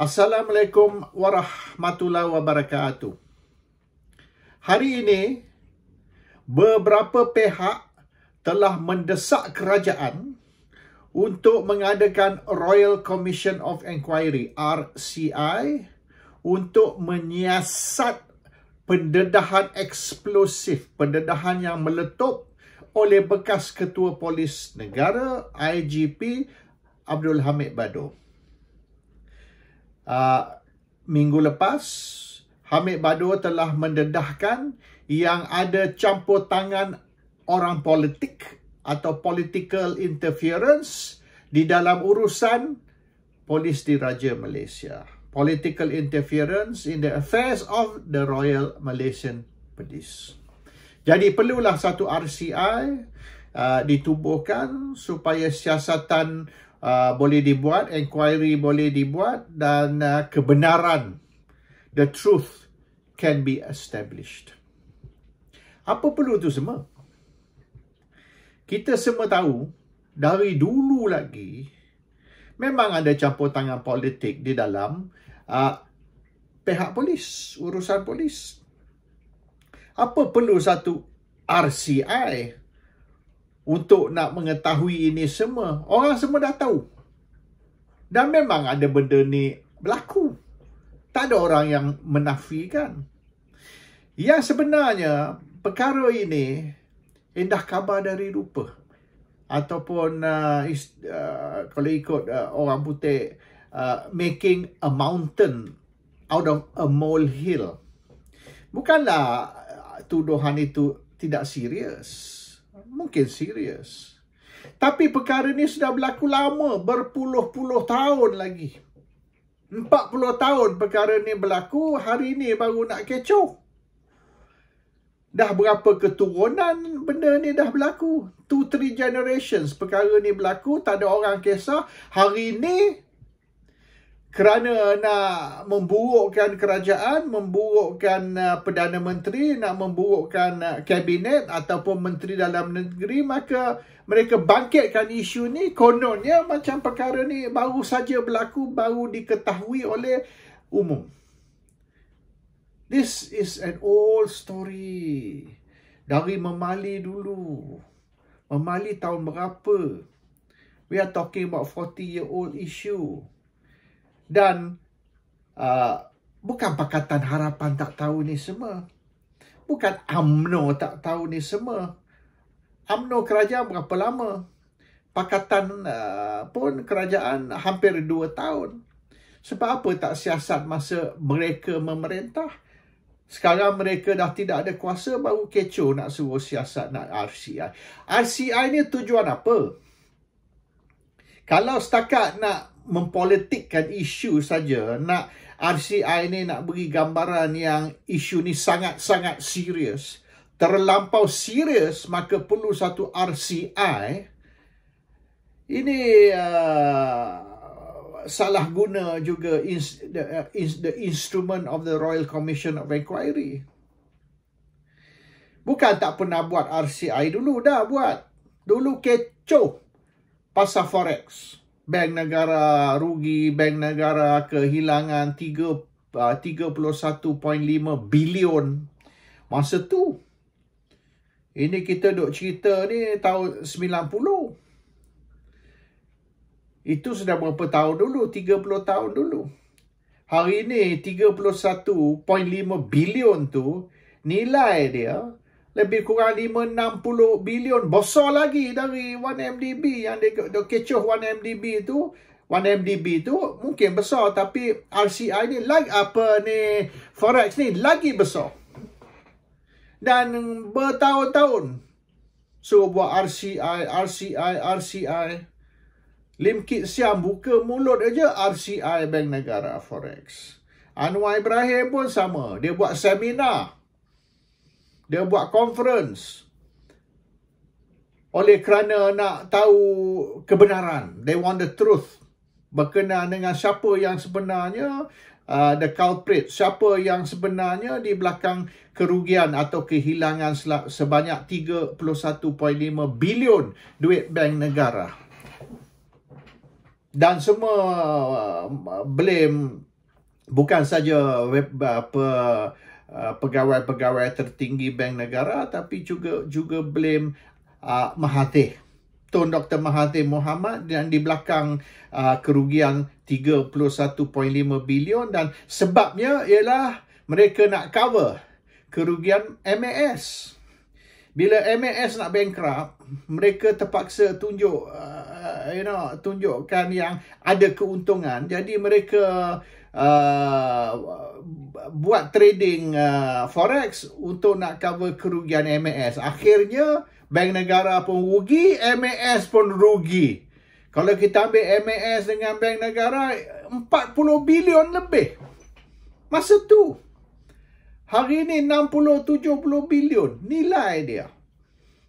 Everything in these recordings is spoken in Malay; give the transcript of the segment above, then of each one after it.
Assalamualaikum warahmatullahi wabarakatuh. Hari ini, beberapa pihak telah mendesak kerajaan untuk mengadakan Royal Commission of Inquiry (RCI) untuk menyiasat pendedahan eksplosif, pendedahan yang meletup oleh bekas Ketua Polis Negara IGP Abdul Hamid Bado. Minggu lepas, Hamid Bado telah mendedahkan yang ada campur tangan orang politik atau political interference di dalam urusan polis diraja Malaysia. Political interference in the affairs of the Royal Malaysian Police. Jadi perlulah satu RCI ditubuhkan supaya siasatan boleh dibuat, inquiry boleh dibuat dan kebenaran, the truth can be established. Apa perlu tu semua? Kita semua tahu dari dulu lagi memang ada campur tangan politik di dalam pihak polis, urusan polis. Apa perlu satu RCI untuk nak mengetahui ini semua? Orang semua dah tahu. Dan memang ada benda ni berlaku. Tak ada orang yang menafikan. Yang sebenarnya, perkara ini indah kabar dari rupa. Ataupun kalau ikut orang putih, making a mountain out of a molehill. Bukanlah tuduhan itu tidak serius. Mungkin serius. Tapi perkara ini sudah berlaku lama, berpuluh-puluh tahun lagi. 40 tahun perkara ni berlaku, hari ni baru nak kecoh. Dah berapa keturunan benda ni dah berlaku. 2-3 generations perkara ni berlaku, tak ada orang kisah. Hari ni, kerana nak memburukkan kerajaan, memburukkan Perdana Menteri, nak memburukkan kabinet ataupun Menteri Dalam Negeri, maka mereka bangkitkan isu ni. Kononnya macam perkara ni baru saja berlaku, baru diketahui oleh umum. This is an old story. Dari Memali dulu. Memali tahun berapa? We are talking about 40-year-old issue. Dan bukan Pakatan Harapan tak tahu ni semua. Bukan UMNO tak tahu ni semua. UMNO kerajaan berapa lama? Pakatan pun kerajaan hampir 2 tahun. Sebab apa tak siasat masa mereka memerintah? Sekarang mereka dah tidak ada kuasa, baru kecoh nak suruh siasat, nak RCI. RCI ni tujuan apa? Kalau setakat nak mempolitikkan isu saja, nak RCI ni nak beri gambaran yang isu ni sangat-sangat serius, terlampau serius, maka perlu satu RCI. Ini salah guna juga the instrument of the Royal Commission of Inquiry. Bukan tak pernah buat RCI dulu, dah buat. Dulu kecoh pasal forex. Bank negara rugi, bank negara kehilangan 31.5 bilion masa tu. Ini kita duk cerita ni tahun 90. Itu sudah berapa tahun dulu? 30 tahun dulu. Hari ini 31.5 bilion tu, nilai dia lebih kurang 5-60 bilion. Besar lagi dari 1MDB. Yang dia kecoh 1MDB tu. 1MDB tu mungkin besar, tapi RCI ni forex ni lagi besar. Dan bertahun-tahun suruh buat RCI. Lim Kit Siam buka mulut aja RCI Bank Negara Forex. Anwar Ibrahim pun sama. Dia buat seminar. Dia buat conference. Oleh kerana nak tahu kebenaran. They want the truth. Berkenaan dengan siapa yang sebenarnya the culprit. Siapa yang sebenarnya di belakang kerugian atau kehilangan sebanyak 31.5 bilion duit bank negara. Dan semua blame bukan saja pegawai-pegawai tertinggi bank negara, tapi juga blame Mahathir, Tun Dr. Mahathir Mohamad, dan di belakang kerugian 31.5 bilion, dan sebabnya ialah mereka nak cover kerugian MAS. Bila MAS nak bankrupt, mereka terpaksa tunjukkan yang ada keuntungan. Jadi mereka buat trading forex untuk nak cover kerugian MAS. Akhirnya bank negara pun rugi, MAS pun rugi. Kalau kita ambil MAS dengan bank negara, 40 bilion lebih masa tu. Hari ini 60-70 bilion nilai dia.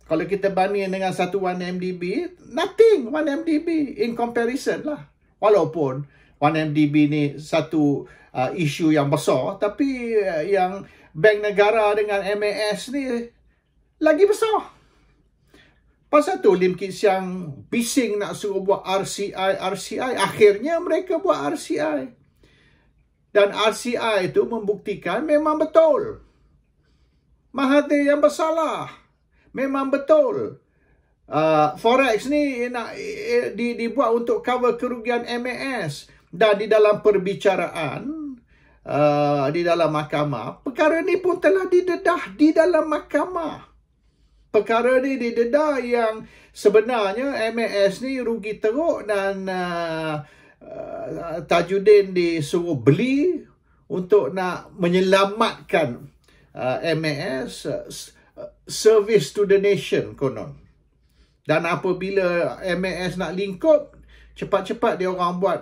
Kalau kita banding dengan satu 1MDB, nothing 1MDB in comparison lah. Walaupun 1MDB ni satu isu yang besar, tapi yang bank negara dengan MAS ni lagi besar. Pasal tu Lim Kit Siang bising nak suruh buat RCI. Akhirnya mereka buat RCI. Dan RCI itu membuktikan memang betul Mahathir yang bersalah. Memang betul forex ni dibuat untuk cover kerugian MAS. Dan di dalam perbicaraan di dalam mahkamah, perkara ni pun telah didedah di dalam mahkamah. Perkara ni didedah yang sebenarnya MAS ni rugi teruk, dan Tajuddin disuruh beli untuk nak menyelamatkan MAS, service to the nation konon. Dan apabila MAS nak lingkup, cepat-cepat dia orang buat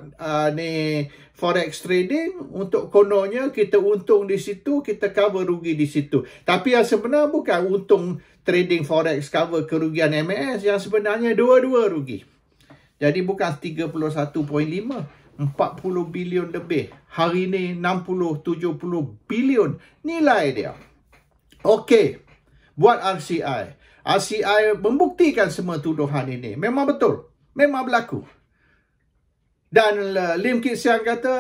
ni forex trading untuk kononnya kita untung di situ, kita cover rugi di situ. Tapi yang sebenar bukan untung trading forex cover kerugian MAS, yang sebenarnya dua-dua rugi. Jadi bukan 31.5, 40 bilion lebih. Hari ni 60-70 bilion nilai dia. Okey, buat RCI. RCI membuktikan semua tuduhan ini. Memang betul. Memang berlaku. Dan Lim Kit Siang kata,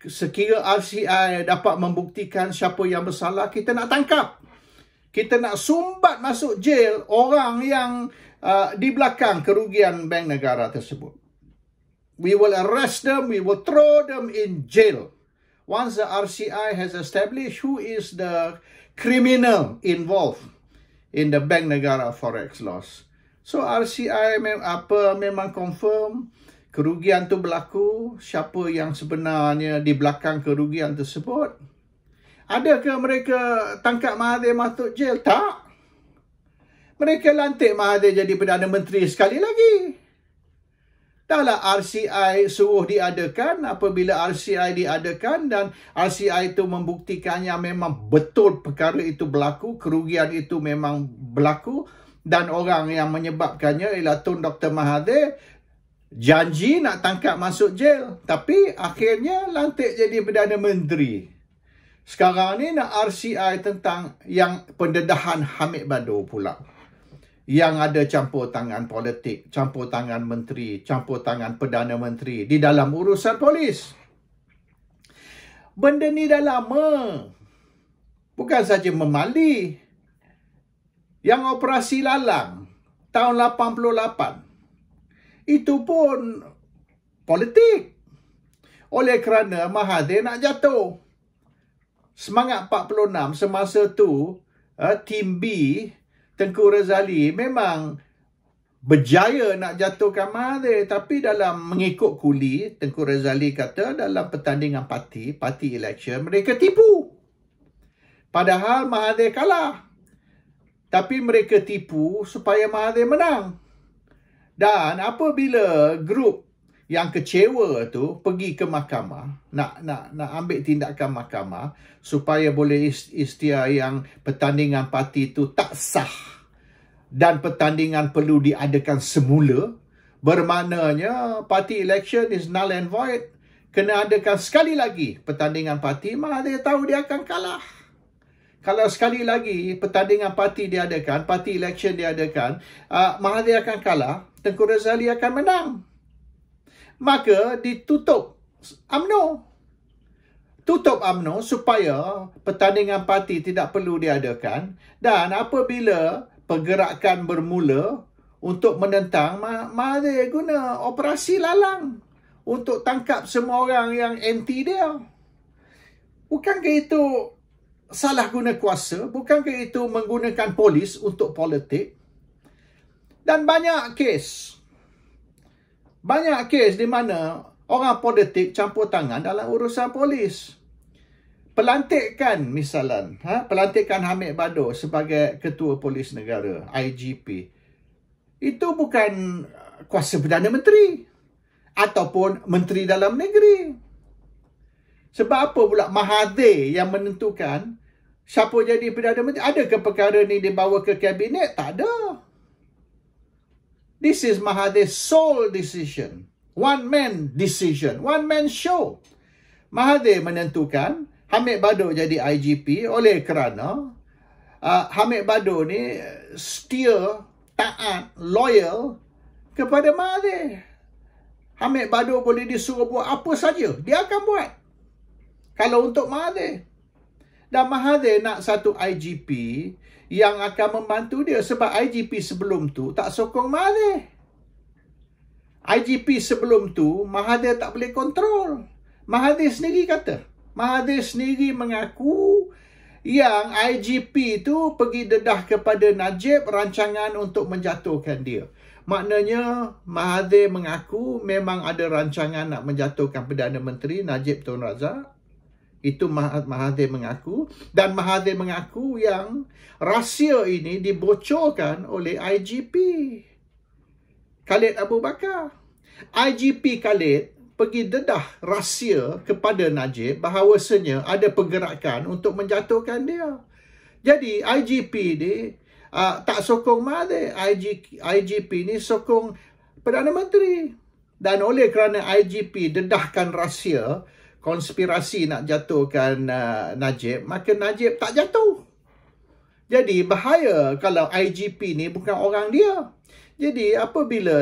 sekira RCI dapat membuktikan siapa yang bersalah, kita nak tangkap. Kita nak sumbat masuk jail orang yang di belakang kerugian bank negara tersebut. We will arrest them, we will throw them in jail. Once the RCI has established who is the criminal involved in the bank negara forex loss. So RCI memang confirm kerugian tu berlaku, siapa yang sebenarnya di belakang kerugian tersebut. Adakah mereka tangkap Mahathir masuk jail? Tak. Mereka lantik Mahathir jadi Perdana Menteri sekali lagi. Dahlah RCI suruh diadakan. Apabila RCI diadakan dan RCI itu membuktikannya memang betul perkara itu berlaku, kerugian itu memang berlaku, dan orang yang menyebabkannya ialah Tun Dr. Mahathir, janji nak tangkap masuk jail, tapi akhirnya lantik jadi Perdana Menteri. Sekarang ni nak RCI tentang yang pendedahan Hamid Badu pula, yang ada campur tangan politik, campur tangan menteri, campur tangan Perdana Menteri di dalam urusan polis. Benda ni dah lama. Bukan saja Memali. Yang operasi Lalang tahun 88. Itu pun politik. Oleh kerana Mahathir nak jatuh. Semangat 46 semasa tu, Tim B, Tengku Razali memang berjaya nak jatuhkan Mahathir. Tapi dalam mengikut kuli, Tengku Razali kata dalam pertandingan parti election, mereka tipu. Padahal Mahathir kalah. Tapi mereka tipu supaya Mahathir menang. Dan apabila grup yang kecewa tu pergi ke mahkamah, nak ambil tindakan mahkamah supaya boleh istiar yang pertandingan parti tu tak sah dan pertandingan perlu diadakan semula, bermaknanya party election is null and void, kena adakan sekali lagi pertandingan parti. Mahathir tahu dia akan kalah. Kalau sekali lagi pertandingan parti diadakan, party election diadakan, Mahathir akan kalah, Tengku Razali akan menang. Maka ditutup UMNO. tutup UMNO supaya pertandingan parti tidak perlu diadakan, dan apabila pergerakan bermula untuk menentang, Mahathir guna operasi lalang untuk tangkap semua orang yang anti dia. Bukankah itu salah guna kuasa? Bukankah itu menggunakan polis untuk politik? Dan banyak kes di mana orang politik campur tangan dalam urusan polis. Pelantikan misalan, pelantikan Hamid Bado sebagai Ketua Polis Negara, IGP. Itu bukan kuasa Perdana Menteri ataupun Menteri Dalam Negeri. Sebab apa pula Mahathir yang menentukan siapa jadi Perdana Menteri? Adakah perkara ni dibawa ke kabinet? Tak ada. This is Mahathir's sole decision. One man decision. One man show. Mahathir menentukan Hamid Bado jadi IGP oleh kerana Hamid Bado ni setia, taat, loyal kepada Mahathir. Hamid Bado boleh disuruh buat apa saja, dia akan buat. Kalau untuk Mahathir. Dan Mahathir nak satu IGP yang akan membantu dia, sebab IGP sebelum tu tak sokong Mahathir. IGP sebelum tu Mahathir tak boleh kontrol. Mahathir sendiri kata, Mahathir sendiri mengaku yang IGP tu pergi dedah kepada Najib rancangan untuk menjatuhkan dia. Maknanya Mahathir mengaku memang ada rancangan nak menjatuhkan Perdana Menteri Najib Tun Razak. Itu Mahathir mengaku. Dan Mahathir mengaku yang rahsia ini dibocorkan oleh IGP Khalid Abu Bakar. IGP Khalid pergi dedah rahsia kepada Najib bahawasanya ada pergerakan untuk menjatuhkan dia. Jadi IGP ni tak sokong Mahathir. IGP ni sokong Perdana Menteri. Dan oleh kerana IGP dedahkan rahsia konspirasi nak jatuhkan Najib, maka Najib tak jatuh. Jadi bahaya kalau IGP ni bukan orang dia. Jadi apabila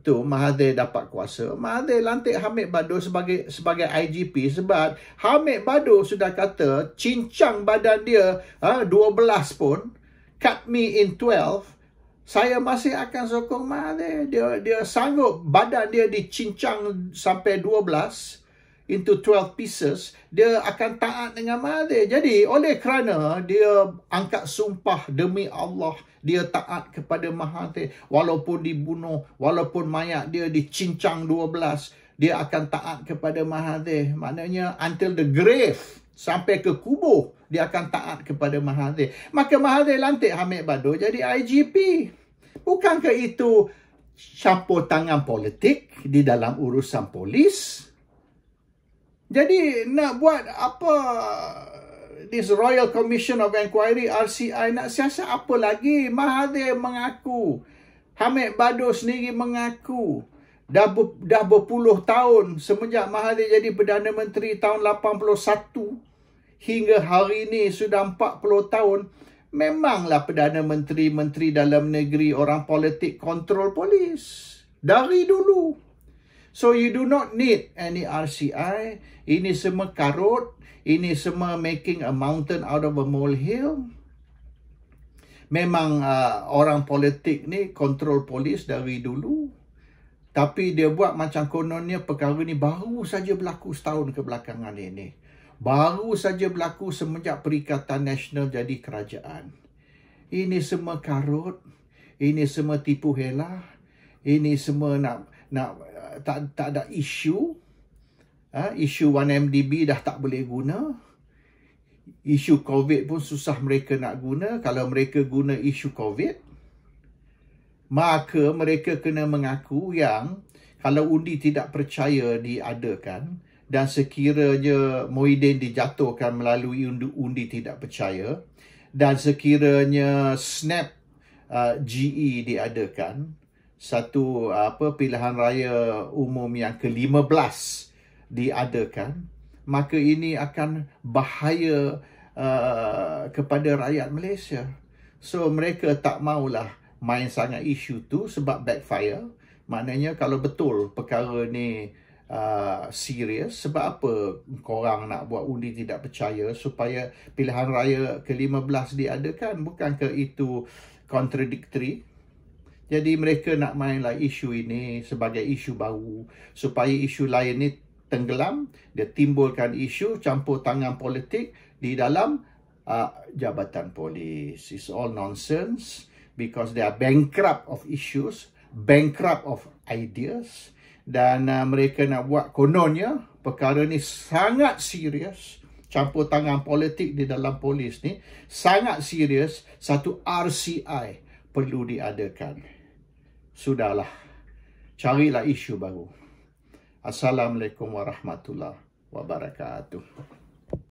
tu Mahathir dapat kuasa, Mahathir lantik Hamid Bado sebagai IGP sebab Hamid Bado sudah kata cincang badan dia 12 pun, cut me in 12, saya masih akan sokong Mahathir. Dia sanggup badan dia dicincang sampai 12 into 12 pieces, dia akan taat dengan Mahathir. Jadi oleh kerana dia angkat sumpah demi Allah, dia taat kepada Mahathir, walaupun dibunuh, walaupun mayat dia dicincang 12, dia akan taat kepada Mahathir. Maknanya until the grave, sampai ke kubur, dia akan taat kepada Mahathir. Maka Mahathir lantik Hamid Bado jadi IGP. Bukankah itu campur tangan politik di dalam urusan polis? Jadi nak buat apa this Royal Commission of Inquiry, RCI, nak siasat apa lagi? Mahathir mengaku, Hamid Bado sendiri mengaku, dah berpuluh tahun semenjak Mahathir jadi Perdana Menteri tahun 81 hingga hari ini sudah 40 tahun. Memanglah Perdana Menteri, Menteri Dalam Negeri, orang politik kontrol polis dari dulu. So you do not need any RCI. Ini semua karut. Ini semua making a mountain out of a molehill. Memang orang politik ni kontrol polis dari dulu. Tapi dia buat macam kononnya perkara ni baru saja berlaku setahun kebelakangan ini. Baru saja berlaku semenjak Perikatan Nasional jadi kerajaan. Ini semua karut. Ini semua tipu helah. Ini semua nak tak ada isu. Isu 1MDB dah tak boleh guna. Isu COVID pun susah mereka nak guna. Kalau mereka guna isu COVID, maka mereka kena mengaku yang kalau undi tidak percaya diadakan dan sekiranya Muhyiddin dijatuhkan melalui undi tidak percaya dan sekiranya Snap GE diadakan, satu pilihan raya umum yang ke-15 diadakan, maka ini akan bahaya kepada rakyat Malaysia. So mereka tak maulah main sangat isu tu sebab backfire. Maknanya kalau betul perkara ni serius. Sebab apa korang nak buat undi tidak percaya supaya pilihan raya ke-15 diadakan? Bukankah itu contradictory? Jadi mereka nak mainlah isu ini sebagai isu baru supaya isu lain ni tenggelam. Dia timbulkan isu campur tangan politik di dalam jabatan polis. It's all nonsense because they are bankrupt of issues, bankrupt of ideas. Dan mereka nak buat kononnya perkara ni sangat serius. Campur tangan politik di dalam polis ni sangat serius. Satu RCI perlu diadakan. Sudahlah, carilah isu baru. Assalamualaikum warahmatullahi wabarakatuh.